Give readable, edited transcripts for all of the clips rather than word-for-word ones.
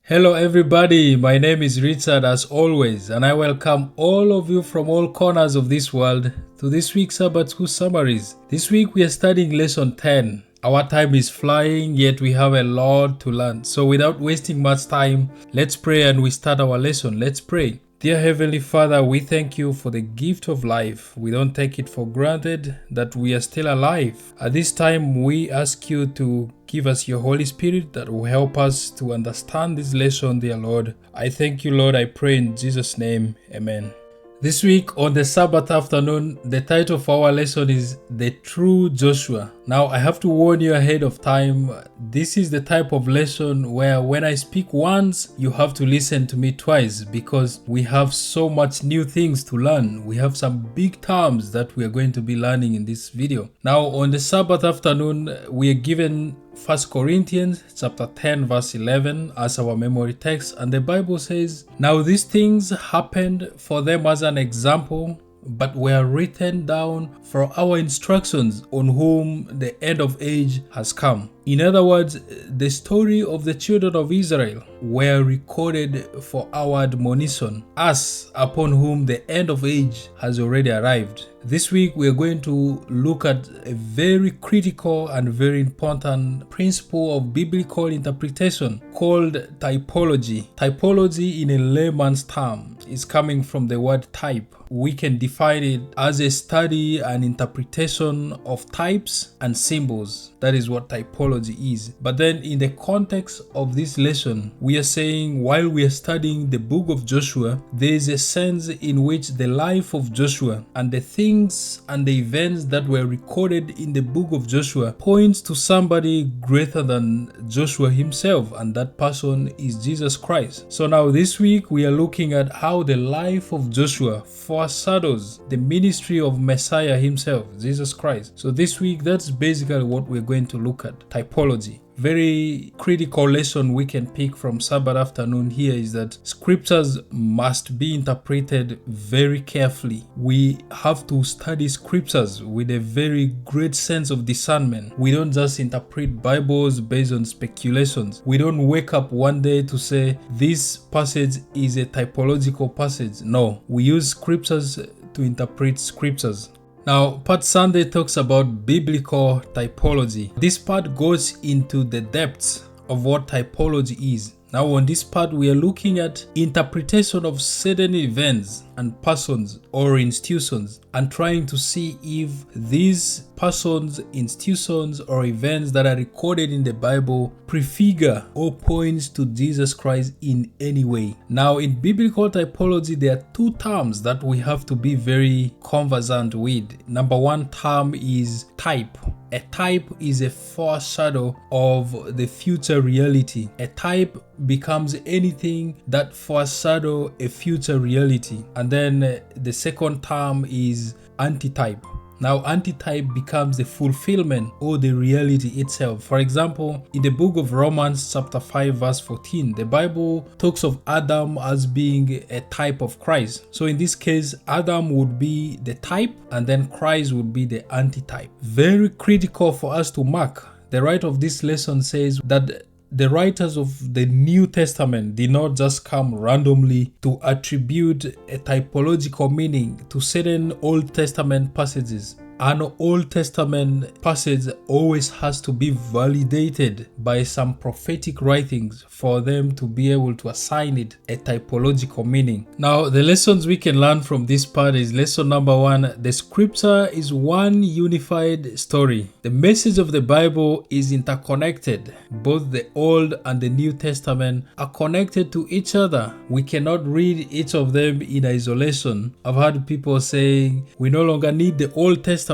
Hello everybody, my name is Richard as always, and I welcome all of you from all corners of this world to this week's Sabbath School Summaries. This week we are studying Lesson 10. Our time is flying, yet we have a lot to learn. So without wasting much time, let's pray and we start our lesson. Let's pray. Dear Heavenly Father, we thank you for the gift of life. We don't take it for granted that we are still alive. At this time, we ask you to give us your Holy Spirit that will help us to understand this lesson, dear Lord. I thank you, Lord. I pray in Jesus' name. Amen. This week on the Sabbath afternoon, the title of our lesson is The True Joshua. Now, I have to warn you ahead of time, this is the type of lesson where when I speak once, you have to listen to me twice because we have so much new things to learn. We have some big terms that we are going to be learning in this video. Now, on the Sabbath afternoon, we are given 1 Corinthians chapter 10 verse 11 as our memory text, and the Bible says, "Now these things happened for them as an example, but were written down for our instructions, on whom the end of age has come." In other words, the story of the children of Israel were recorded for our admonition, us upon whom the end of age has already arrived. This week we are going to look at a very critical and very important principle of biblical interpretation called typology. Typology, in a layman's term, is coming from the word type. We can define it as a study and interpretation of types and symbols. That is what typology is. But then in the context of this lesson, we are saying while we are studying the book of Joshua, there is a sense in which the life of Joshua and the things and the events that were recorded in the book of Joshua points to somebody greater than Joshua himself, and that person is Jesus Christ. So now this week we are looking at how the life of Joshua foreshadows the ministry of Messiah himself, Jesus Christ. So this week, that's basically what we're going to look at, typology. Very critical lesson we can pick from Sabbath afternoon here is that scriptures must be interpreted very carefully. We have to study scriptures with a very great sense of discernment. We don't just interpret Bibles based on speculations. We don't wake up one day to say this passage is a typological passage. No, we use scriptures to interpret scriptures. Now, part Sunday talks about biblical typology. This part goes into the depths of what typology is. Now, on this part, we are looking at interpretation of certain events and persons or institutions and trying to see if these persons, institutions, or events that are recorded in the Bible prefigure or points to Jesus Christ in any way. Now, in biblical typology, there are two terms that we have to be very conversant with. Number one term is type. A type is a foreshadow of the future reality. A type becomes anything that foreshadow a future reality. And then the second term is antitype. Now, antitype becomes the fulfillment or the reality itself. For example, in the book of Romans chapter 5 verse 14, the Bible talks of Adam as being a type of Christ. So in this case, Adam would be the type and then Christ would be the antitype. Very critical for us to mark. The writer of this lesson says that the writers of the New Testament did not just come randomly to attribute a typological meaning to certain Old Testament passages. An Old Testament passage always has to be validated by some prophetic writings for them to be able to assign it a typological meaning. Now, the lessons we can learn from this part is lesson number one: the scripture is one unified story. The message of the Bible is interconnected. Both the Old and the New Testament are connected to each other. We cannot read each of them in isolation. I've heard people saying we no longer need the Old Testament,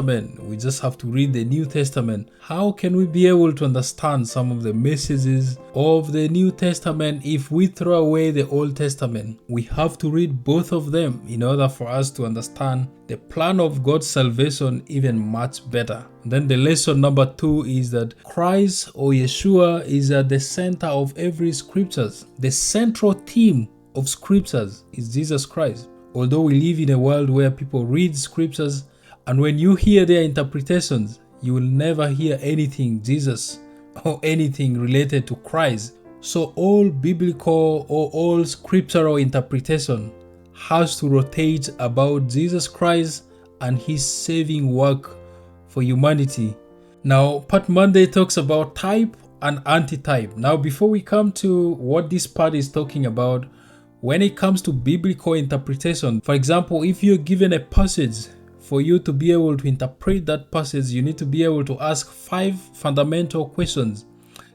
we just have to read the New Testament. How can we be able to understand some of the messages of the New Testament if we throw away the Old Testament? We have to read both of them in order for us to understand the plan of God's salvation even much better. Then the lesson number two is that Christ or Yeshua is at the center of every scriptures. The central theme of scriptures is Jesus Christ. Although we live in a world where people read scriptures, and when you hear their interpretations, you will never hear anything Jesus or anything related to Christ So all biblical or all scriptural interpretation has to rotate about Jesus Christ and his saving work for humanity. Now, Part Monday talks about type and antitype. Now, before we come to what this part is talking about, when it comes to biblical interpretation, for example, if you're given a passage, for you to be able to interpret that passage, you need to be able to ask 5 fundamental questions.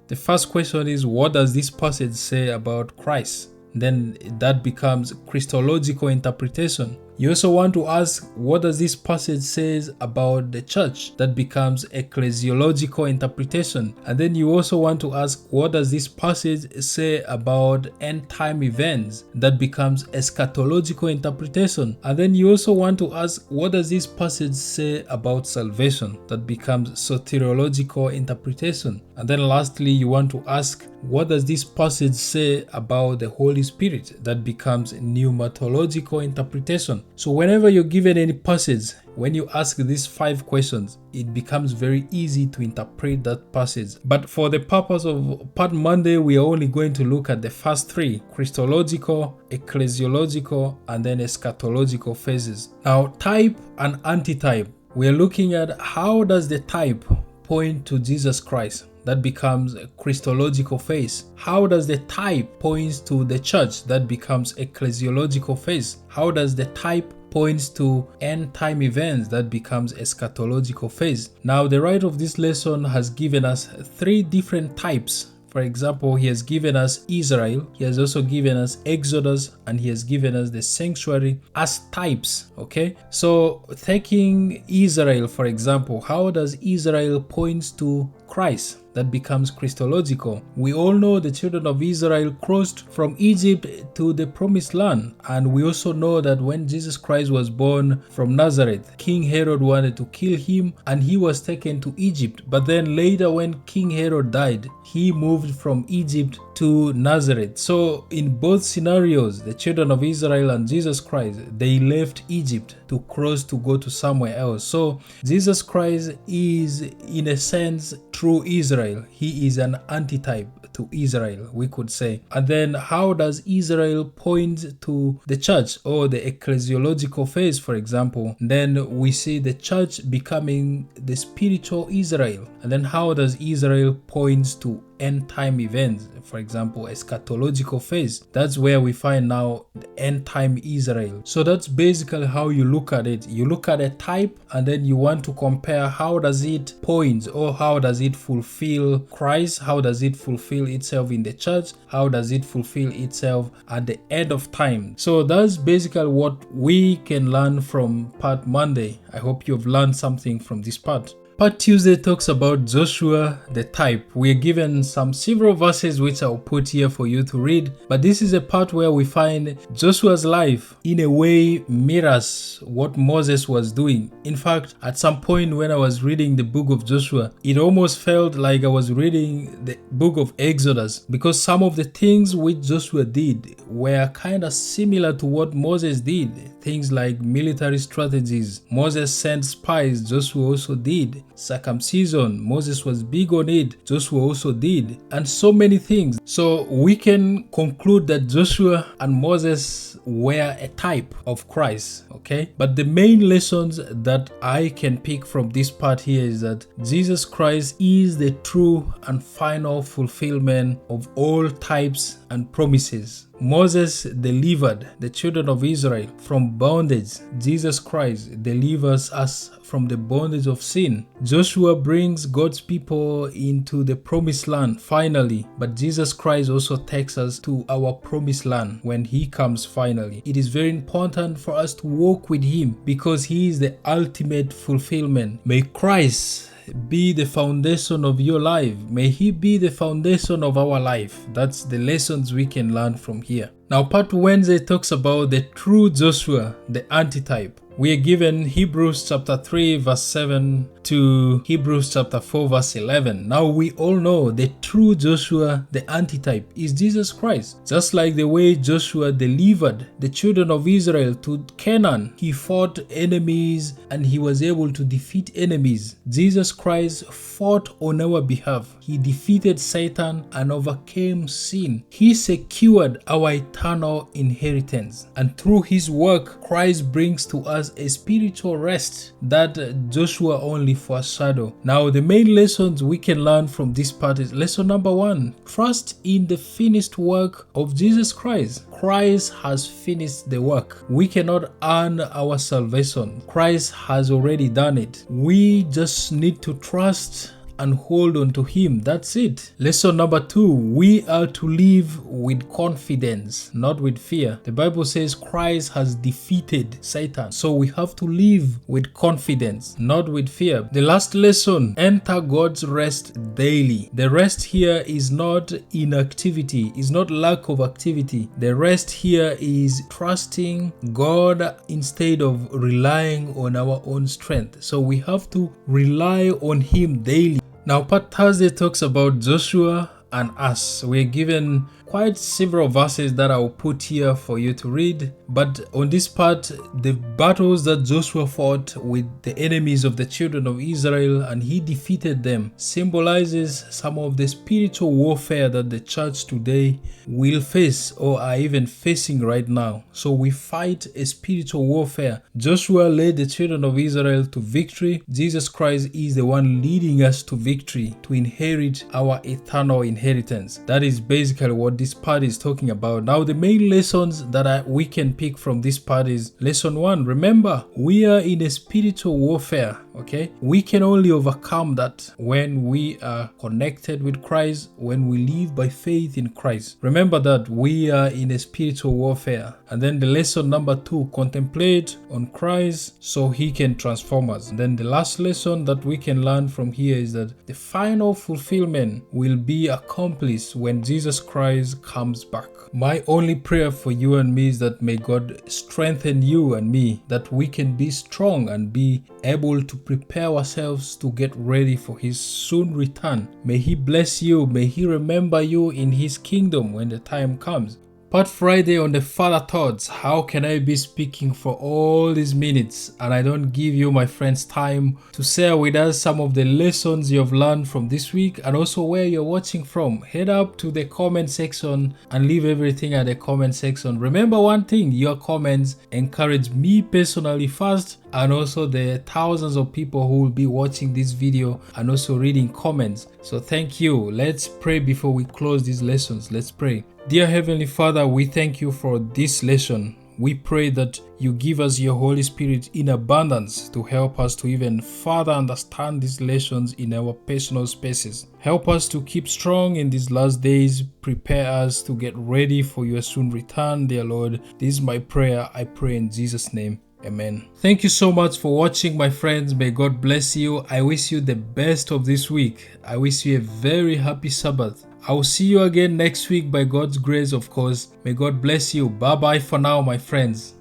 The first question is, what does this passage say about Christ? Then that becomes Christological interpretation. You also want to ask, what does this passage say about the church? That becomes ecclesiological interpretation. And then you also want to ask, what does this passage say about end time events? That becomes eschatological interpretation. And then you also want to ask, what does this passage say about salvation? That becomes soteriological interpretation. And then lastly, you want to ask, what does this passage say about the Holy Spirit? That becomes pneumatological interpretation. So whenever you're given any passage, when you ask these 5 questions, it becomes very easy to interpret that passage. But for the purpose of Part Monday, we are only going to look at the first 3, Christological, ecclesiological, and then eschatological phases. Now, type and antitype. We are looking at how does the type point to Jesus Christ? That becomes a Christological phase. How does the type points to the church? That becomes ecclesiological phase. How does the type points to end time events? That becomes eschatological phase. Now, the writer of this lesson has given us 3 different types. For example, he has given us Israel, he has also given us Exodus, and he has given us the sanctuary as types. Okay, so taking Israel, for example, how does Israel points to Christ? That becomes Christological. We all know the children of Israel crossed from Egypt to the promised land, and we also know that when Jesus Christ was born from Nazareth, King Herod wanted to kill him and he was taken to Egypt. But then later, when King Herod died, he moved from Egypt to Nazareth. So in both scenarios, the children of Israel and Jesus Christ, they left Egypt to cross to go to somewhere else. So Jesus Christ is, in a sense, true Israel. He is an antitype to Israel, we could say. And then how does Israel point to the church or the ecclesiological phase, for example? Then we see the church becoming the spiritual Israel. And then how does Israel point to end time events, for example, eschatological phase? That's where we find now the end time Israel. So that's basically how you look at it. You look at a type and then you want to compare how does it point or how does it fulfill Christ, how does it fulfill itself in the church, how does it fulfill itself at the end of time. So that's basically what we can learn from Part Monday. I hope you've learned something from this part. Part Tuesday talks about Joshua, the type. We are given several verses which I'll put here for you to read, but this is a part where we find Joshua's life in a way mirrors what Moses was doing. In fact, at some point when I was reading the book of Joshua, it almost felt like I was reading the book of Exodus, because some of the things which Joshua did were kind of similar to what Moses did. Things like military strategies. Moses sent spies, Joshua also did. Circumcision, Moses was big on it, Joshua also did, and so many things. So we can conclude that Joshua and Moses were a type of Christ, okay? But the main lessons that I can pick from this part here is that Jesus Christ is the true and final fulfillment of all types and promises. Moses delivered the children of Israel from bondage. Jesus Christ delivers us from the bondage of sin. Joshua brings God's people into the promised land finally, but Jesus Christ also takes us to our promised land when he comes finally. It is very important for us to walk with him because he is the ultimate fulfillment. May Christ be the foundation of your life. May he be the foundation of our life. That's the lessons we can learn from here. Now, Part Wednesday talks about the true Joshua, the antitype. We are given Hebrews chapter 3 verse 7 to Hebrews chapter 4 verse 11. Now we all know the true Joshua, the antitype, is Jesus Christ. Just like the way Joshua delivered the children of Israel to Canaan, he fought enemies and he was able to defeat enemies. Jesus Christ fought on our behalf. He defeated Satan and overcame sin. He secured our eternal inheritance. And through his work, Christ brings to us a spiritual rest that Joshua only foreshadowed. Now, the main lessons we can learn from this part is lesson number 1. Trust in the finished work of Jesus Christ. Christ has finished the work. We cannot earn our salvation. Christ has already done it. We just need to trust and hold on to him. That's it. Lesson number 2, we are to live with confidence, not with fear. The Bible says Christ has defeated Satan, so we have to live with confidence, not with fear. The last lesson, enter God's rest daily. The rest here is not inactivity, is not lack of activity. The rest here is trusting God instead of relying on our own strength. So we have to rely on him daily. Now, part Thursday talks about Joshua and us. We're given quite several verses that I'll put here for you to read. But on this part, the battles that Joshua fought with the enemies of the children of Israel and he defeated them symbolizes some of the spiritual warfare that the church today will face or are even facing right now. So we fight a spiritual warfare. Joshua led the children of Israel to victory. Jesus Christ is the one leading us to victory, to inherit our eternal inheritance. That is basically what this part is talking about. Now, the main lessons that we can pick from this part is lesson 1. Remember, we are in a spiritual warfare. Okay, we can only overcome that when we are connected with Christ, when we live by faith in Christ. Remember that we are in a spiritual warfare. And then the lesson number 2, contemplate on Christ so he can transform us. And then the last lesson that we can learn from here is that the final fulfillment will be accomplished when Jesus Christ comes back. My only prayer for you and me is that may God strengthen you and me, that we can be strong and be able to prepare ourselves to get ready for his soon return. May he bless you. May he remember you in his kingdom when the time comes. Part Friday on the Father Thoughts. How can I be speaking for all these minutes and I don't give you, my friends, time to share with us some of the lessons you have learned from this week and also where you're watching from? Head up to the comment section and leave everything at the comment section. Remember one thing, your comments encourage me personally first and also the thousands of people who will be watching this video and also reading comments. So thank you. Let's pray before we close these lessons. Let's pray. Dear Heavenly Father, we thank you for this lesson. We pray that you give us your Holy Spirit in abundance to help us to even further understand these lessons in our personal spaces. Help us to keep strong in these last days. Prepare us to get ready for your soon return, dear Lord. This is my prayer. I pray in Jesus' name. Amen. Thank you so much for watching, my friends. May God bless you. I wish you the best of this week. I wish you a very happy Sabbath. I will see you again next week by God's grace, of course. May God bless you. Bye-bye for now, my friends.